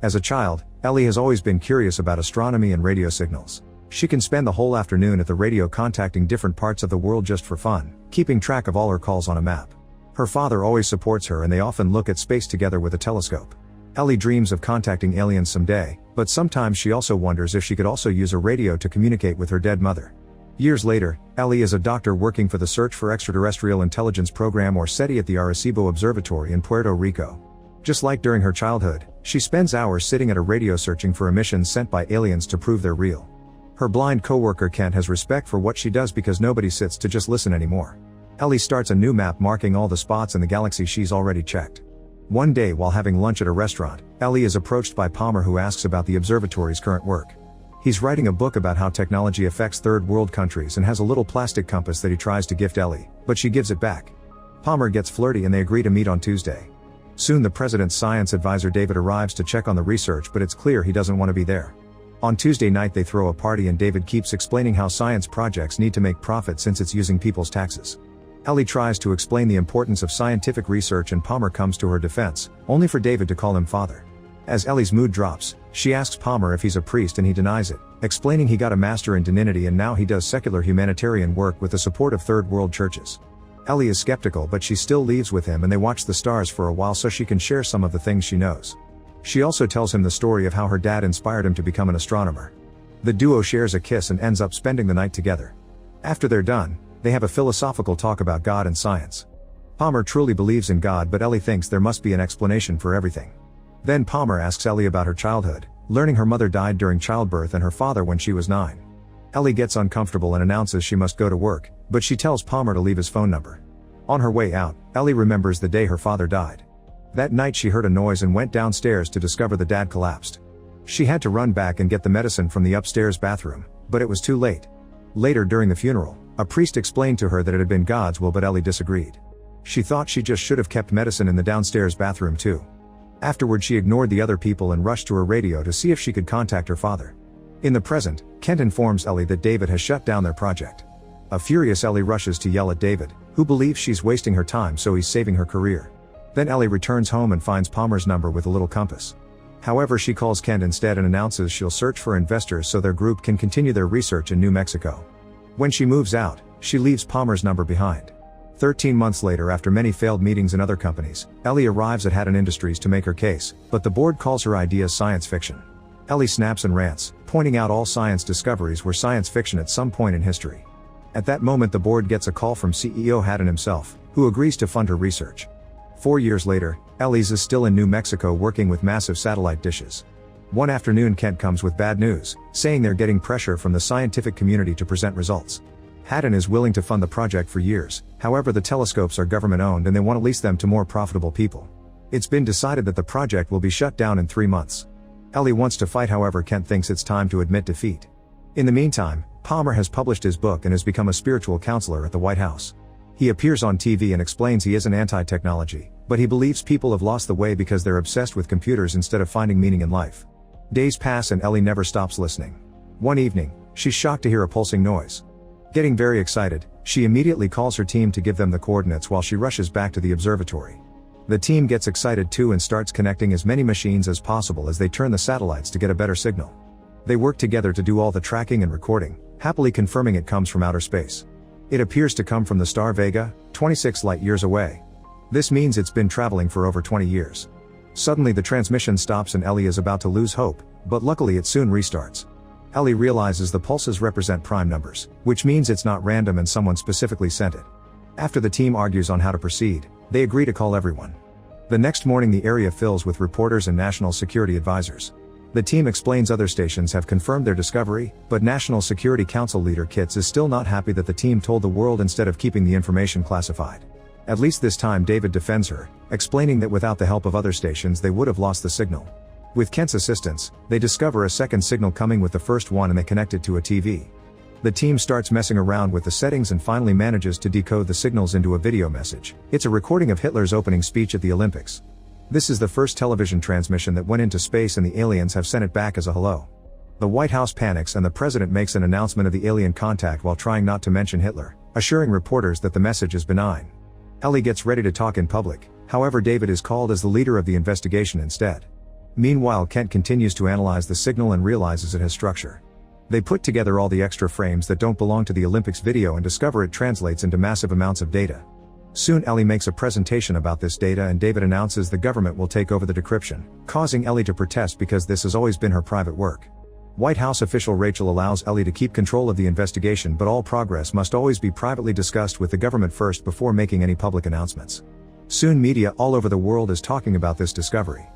As a child, Ellie has always been curious about astronomy and radio signals. She can spend the whole afternoon at the radio contacting different parts of the world just for fun, keeping track of all her calls on a map. Her father always supports her and they often look at space together with a telescope. Ellie dreams of contacting aliens someday, but sometimes she also wonders if she could also use a radio to communicate with her dead mother. Years later, Ellie is a doctor working for the Search for Extraterrestrial Intelligence program or SETI at the Arecibo Observatory in Puerto Rico. Just like during her childhood, she spends hours sitting at a radio searching for emissions sent by aliens to prove they're real. Her blind coworker Kent has respect for what she does because nobody sits to just listen anymore. Ellie starts a new map marking all the spots in the galaxy she's already checked. One day while having lunch at a restaurant, Ellie is approached by Palmer who asks about the observatory's current work. He's writing a book about how technology affects third world countries and has a little plastic compass that he tries to gift Ellie, but she gives it back. Palmer gets flirty and they agree to meet on Tuesday. Soon the president's science advisor David arrives to check on the research, but it's clear he doesn't want to be there. On Tuesday night they throw a party and David keeps explaining how science projects need to make profit since it's using people's taxes. Ellie tries to explain the importance of scientific research and Palmer comes to her defense, only for David to call him father. As Ellie's mood drops, she asks Palmer if he's a priest and he denies it, explaining he got a master in divinity and now he does secular humanitarian work with the support of third world churches. Ellie is skeptical but she still leaves with him and they watch the stars for a while so she can share some of the things she knows. She also tells him the story of how her dad inspired him to become an astronomer. The duo shares a kiss and ends up spending the night together. After they're done, they have a philosophical talk about God and science. Palmer truly believes in God but Ellie thinks there must be an explanation for everything. Then Palmer asks Ellie about her childhood, learning her mother died during childbirth and her father when she was 9. Ellie gets uncomfortable and announces she must go to work, but she tells Palmer to leave his phone number. On her way out, Ellie remembers the day her father died. That night she heard a noise and went downstairs to discover the dad collapsed. She had to run back and get the medicine from the upstairs bathroom, but it was too late. Later during the funeral, a priest explained to her that it had been God's will but Ellie disagreed. She thought she just should have kept medicine in the downstairs bathroom too. Afterward she ignored the other people and rushed to her radio to see if she could contact her father. In the present, Kent informs Ellie that David has shut down their project. A furious Ellie rushes to yell at David, who believes she's wasting her time so he's saving her career. Then Ellie returns home and finds Palmer's number with a little compass. However, she calls Kent instead and announces she'll search for investors so their group can continue their research in New Mexico. When she moves out, she leaves Palmer's number behind. 13 months later, after many failed meetings in other companies, Ellie arrives at Hatton Industries to make her case, but the board calls her ideas science fiction. Ellie snaps and rants, pointing out all science discoveries were science fiction at some point in history. At that moment the board gets a call from CEO Hatton himself, who agrees to fund her research. 4 years later, Ellie's is still in New Mexico working with massive satellite dishes. One afternoon Kent comes with bad news, saying they're getting pressure from the scientific community to present results. Hatton is willing to fund the project for years, however the telescopes are government-owned and they want to lease them to more profitable people. It's been decided that the project will be shut down in 3 months. Ellie wants to fight, however Kent thinks it's time to admit defeat. In the meantime, Palmer has published his book and has become a spiritual counselor at the White House. He appears on TV and explains he isn't anti-technology, but he believes people have lost the way because they're obsessed with computers instead of finding meaning in life. Days pass and Ellie never stops listening. One evening, she's shocked to hear a pulsing noise. Getting very excited, she immediately calls her team to give them the coordinates while she rushes back to the observatory. The team gets excited too and starts connecting as many machines as possible as they turn the satellites to get a better signal. They work together to do all the tracking and recording, happily confirming it comes from outer space. It appears to come from the star Vega, 26 light-years away. This means it's been traveling for over 20 years. Suddenly the transmission stops and Ellie is about to lose hope, but luckily it soon restarts. Ellie realizes the pulses represent prime numbers, which means it's not random and someone specifically sent it. After the team argues on how to proceed, they agree to call everyone. The next morning the area fills with reporters and national security advisors. The team explains other stations have confirmed their discovery, but National Security Council leader Kitts is still not happy that the team told the world instead of keeping the information classified. At least this time David defends her, explaining that without the help of other stations they would have lost the signal. With Kent's assistance, they discover a second signal coming with the first one and they connect it to a TV. The team starts messing around with the settings and finally manages to decode the signals into a video message. It's a recording of Hitler's opening speech at the Olympics. This is the first television transmission that went into space and the aliens have sent it back as a hello. The White House panics and the president makes an announcement of the alien contact while trying not to mention Hitler, assuring reporters that the message is benign. Ellie gets ready to talk in public, however David is called as the leader of the investigation instead. Meanwhile, Kent continues to analyze the signal and realizes it has structure. They put together all the extra frames that don't belong to the Olympics video and discover it translates into massive amounts of data. Soon Ellie makes a presentation about this data and David announces the government will take over the decryption, causing Ellie to protest because this has always been her private work. White House official Rachel allows Ellie to keep control of the investigation, but all progress must always be privately discussed with the government first before making any public announcements. Soon media all over the world is talking about this discovery.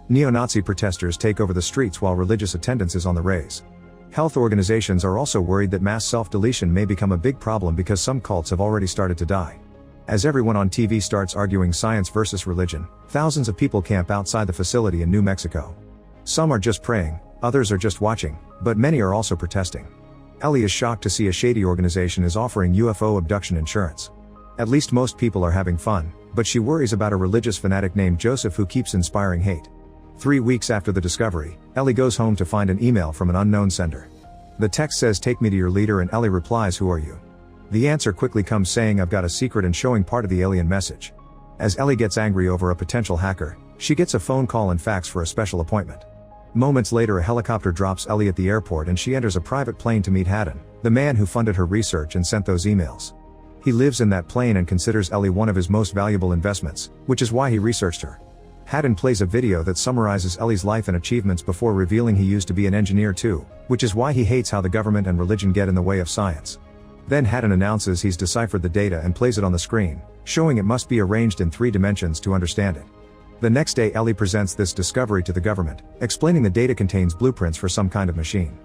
Neo-Nazi protesters take over the streets while religious attendance is on the rise. Health organizations are also worried that mass self-deletion may become a big problem because some cults have already started to die. As everyone on TV starts arguing science versus religion, thousands of people camp outside the facility in New Mexico. Some are just praying, others are just watching, but many are also protesting. Ellie is shocked to see a shady organization is offering UFO abduction insurance. At least most people are having fun, but she worries about a religious fanatic named Joseph who keeps inspiring hate. 3 weeks after the discovery, Ellie goes home to find an email from an unknown sender. The text says, "Take me to your leader," and Ellie replies, "Who are you?" The answer quickly comes saying, "I've got a secret," and showing part of the alien message. As Ellie gets angry over a potential hacker, she gets a phone call and fax for a special appointment. Moments later, a helicopter drops Ellie at the airport and she enters a private plane to meet Haddon, the man who funded her research and sent those emails. He lives in that plane and considers Ellie one of his most valuable investments, which is why he researched her. Haddon plays a video that summarizes Ellie's life and achievements before revealing he used to be an engineer too, which is why he hates how the government and religion get in the way of science. Then Haddon announces he's deciphered the data and plays it on the screen, showing it must be arranged in 3 dimensions to understand it. The next day Ellie presents this discovery to the government, explaining the data contains blueprints for some kind of machine.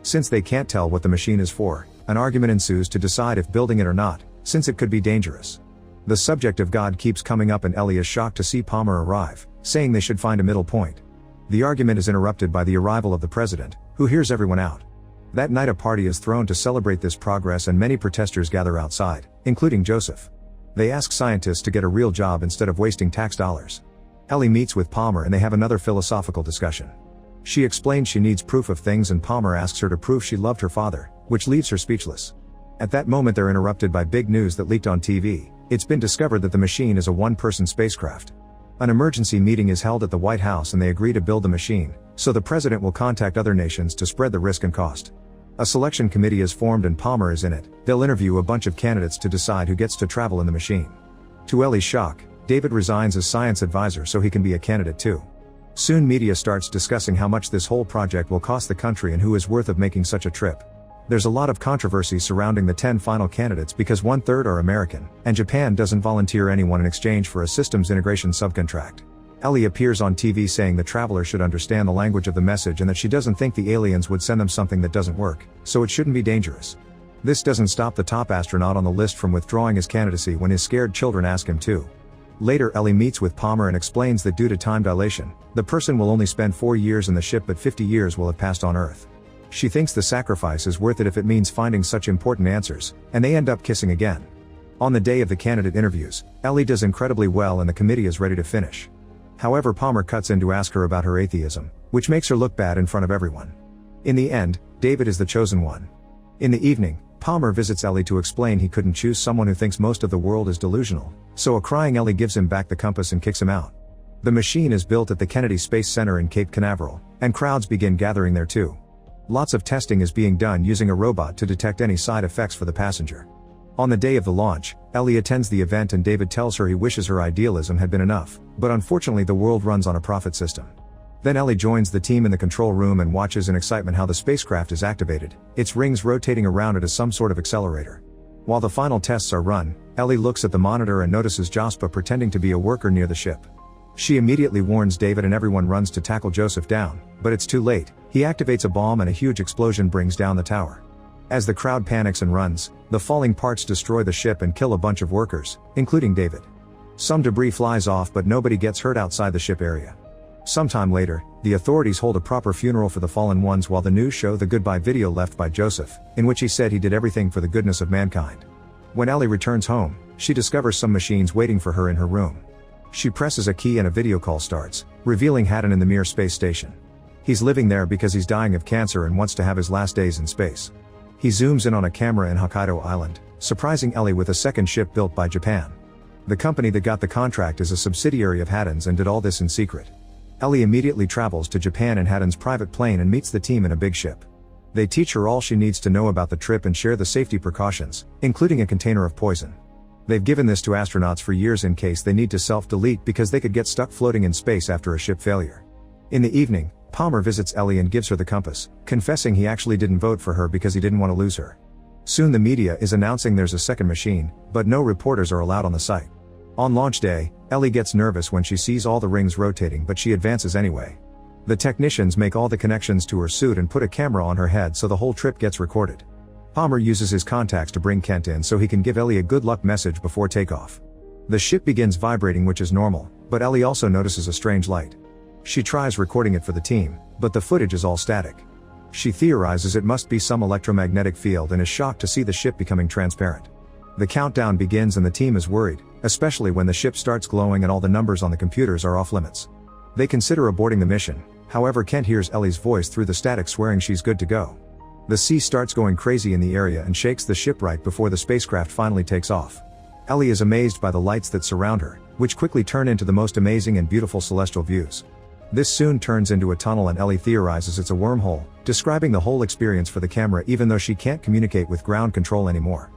Since they can't tell what the machine is for, an argument ensues to decide if building it or not, since it could be dangerous. The subject of God keeps coming up and Ellie is shocked to see Palmer arrive, saying they should find a middle point. The argument is interrupted by the arrival of the president, who hears everyone out. That night a party is thrown to celebrate this progress and many protesters gather outside, including Joseph. They ask scientists to get a real job instead of wasting tax dollars. Ellie meets with Palmer and they have another philosophical discussion. She explains she needs proof of things and Palmer asks her to prove she loved her father, which leaves her speechless. At that moment they're interrupted by big news that leaked on TV. It's been discovered that the machine is a one-person spacecraft. An emergency meeting is held at the White House and they agree to build the machine, so the president will contact other nations to spread the risk and cost. A selection committee is formed and Palmer is in it. They'll interview a bunch of candidates to decide who gets to travel in the machine. To Ellie's shock, David resigns as science advisor so he can be a candidate too. Soon media starts discussing how much this whole project will cost the country and who is worth of making such a trip. There's a lot of controversy surrounding the 10 final candidates because 1/3 are American, and Japan doesn't volunteer anyone in exchange for a systems integration subcontract. Ellie appears on TV saying the traveler should understand the language of the message and that she doesn't think the aliens would send them something that doesn't work, so it shouldn't be dangerous. This doesn't stop the top astronaut on the list from withdrawing his candidacy when his scared children ask him to. Later Ellie meets with Palmer and explains that due to time dilation, the person will only spend 4 years in the ship but 50 years will have passed on Earth. She thinks the sacrifice is worth it if it means finding such important answers, and they end up kissing again. On the day of the candidate interviews, Ellie does incredibly well and the committee is ready to finish. However, Palmer cuts in to ask her about her atheism, which makes her look bad in front of everyone. In the end, David is the chosen one. In the evening, Palmer visits Ellie to explain he couldn't choose someone who thinks most of the world is delusional, so a crying Ellie gives him back the compass and kicks him out. The machine is built at the Kennedy Space Center in Cape Canaveral, and crowds begin gathering there too. Lots of testing is being done using a robot to detect any side effects for the passenger. On the day of the launch, Ellie attends the event and David tells her he wishes her idealism had been enough, but unfortunately the world runs on a profit system. Then Ellie joins the team in the control room and watches in excitement how the spacecraft is activated, its rings rotating around it as some sort of accelerator. While the final tests are run, Ellie looks at the monitor and notices Jospa pretending to be a worker near the ship. She immediately warns David and everyone runs to tackle Joseph down, but it's too late. He activates a bomb and a huge explosion brings down the tower. As the crowd panics and runs, the falling parts destroy the ship and kill a bunch of workers, including David. Some debris flies off but nobody gets hurt outside the ship area. Sometime later, the authorities hold a proper funeral for the fallen ones while the news show the goodbye video left by Joseph, in which he said he did everything for the goodness of mankind. When Ellie returns home, she discovers some machines waiting for her in her room. She presses a key and a video call starts, revealing Haddon in the Mir space station. He's living there because he's dying of cancer and wants to have his last days in space. He zooms in on a camera in Hokkaido Island, surprising Ellie with a second ship built by Japan. The company that got the contract is a subsidiary of Haddon's and did all this in secret. Ellie immediately travels to Japan in Haddon's private plane and meets the team in a big ship. They teach her all she needs to know about the trip and share the safety precautions, including a container of poison. They've given this to astronauts for years in case they need to self-delete because they could get stuck floating in space after a ship failure. In the evening, Palmer visits Ellie and gives her the compass, confessing he actually didn't vote for her because he didn't want to lose her. Soon the media is announcing there's a second machine, but no reporters are allowed on the site. On launch day, Ellie gets nervous when she sees all the rings rotating, but she advances anyway. The technicians make all the connections to her suit and put a camera on her head so the whole trip gets recorded. Palmer uses his contacts to bring Kent in so he can give Ellie a good luck message before takeoff. The ship begins vibrating, which is normal, but Ellie also notices a strange light. She tries recording it for the team, but the footage is all static. She theorizes it must be some electromagnetic field and is shocked to see the ship becoming transparent. The countdown begins and the team is worried, especially when the ship starts glowing and all the numbers on the computers are off limits. They consider aborting the mission, however Kent hears Ellie's voice through the static swearing she's good to go. The sea starts going crazy in the area and shakes the ship right before the spacecraft finally takes off. Ellie is amazed by the lights that surround her, which quickly turn into the most amazing and beautiful celestial views. This soon turns into a tunnel and Ellie theorizes it's a wormhole, describing the whole experience for the camera even though she can't communicate with ground control anymore.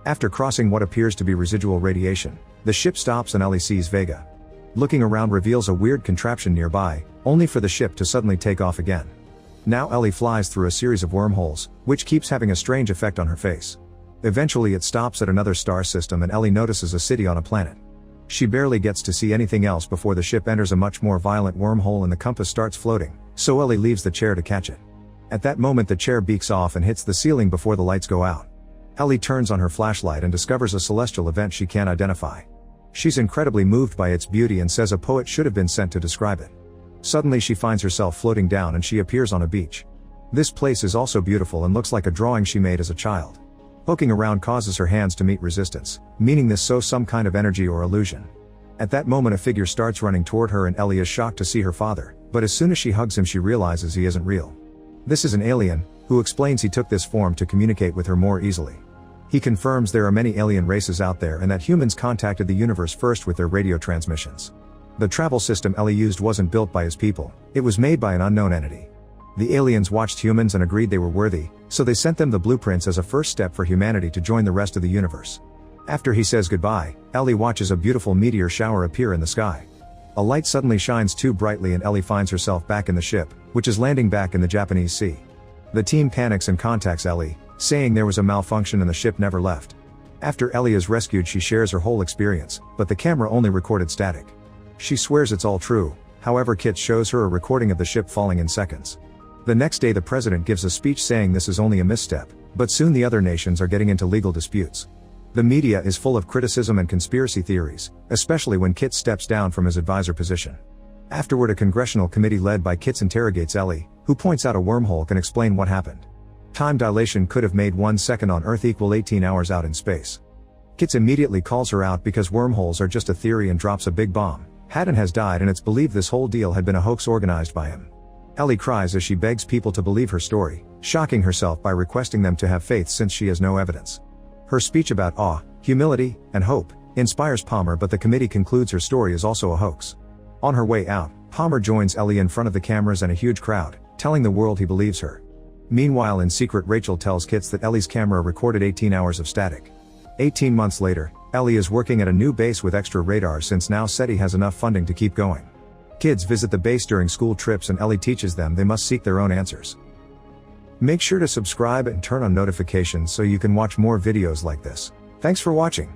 After crossing what appears to be residual radiation, the ship stops and Ellie sees Vega. Looking around reveals a weird contraption nearby, only for the ship to suddenly take off again. Now Ellie flies through a series of wormholes, which keeps having a strange effect on her face. Eventually it stops at another star system and Ellie notices a city on a planet. She barely gets to see anything else before the ship enters a much more violent wormhole and the compass starts floating, so Ellie leaves the chair to catch it. At that moment the chair beaks off and hits the ceiling before the lights go out. Ellie turns on her flashlight and discovers a celestial event she can't identify. She's incredibly moved by its beauty and says a poet should have been sent to describe it. Suddenly she finds herself floating down and she appears on a beach. This place is also beautiful and looks like a drawing she made as a child. Poking around causes her hands to meet resistance, meaning this so some kind of energy or illusion. At that moment a figure starts running toward her and Ellie is shocked to see her father, but as soon as she hugs him she realizes he isn't real. This is an alien, who explains he took this form to communicate with her more easily. He confirms there are many alien races out there and that humans contacted the universe first with their radio transmissions. The travel system Ellie used wasn't built by his people, it was made by an unknown entity. The aliens watched humans and agreed they were worthy, so they sent them the blueprints as a first step for humanity to join the rest of the universe. After he says goodbye, Ellie watches a beautiful meteor shower appear in the sky. A light suddenly shines too brightly and Ellie finds herself back in the ship, which is landing back in the Japanese sea. The team panics and contacts Ellie, saying there was a malfunction and the ship never left. After Ellie is rescued she shares her whole experience, but the camera only recorded static. She swears it's all true, however Kit shows her a recording of the ship falling in seconds. The next day the president gives a speech saying this is only a misstep, but soon the other nations are getting into legal disputes. The media is full of criticism and conspiracy theories, especially when Kit steps down from his advisor position. Afterward a congressional committee led by Kit interrogates Ellie, who points out a wormhole can explain what happened. Time dilation could have made 1 second on Earth equal 18 hours out in space. Kit immediately calls her out because wormholes are just a theory and drops a big bomb. Haddon has died and it's believed this whole deal had been a hoax organized by him. Ellie cries as she begs people to believe her story, shocking herself by requesting them to have faith since she has no evidence. Her speech about awe, humility, and hope inspires Palmer, but the committee concludes her story is also a hoax. On her way out, Palmer joins Ellie in front of the cameras and a huge crowd, telling the world he believes her. Meanwhile in secret Rachel tells Kit that Ellie's camera recorded 18 hours of static. 18 months later, Ellie is working at a new base with extra radar since now SETI has enough funding to keep going. Kids visit the base during school trips and Ellie teaches them they must seek their own answers. Make sure to subscribe and turn on notifications so you can watch more videos like this. Thanks for watching.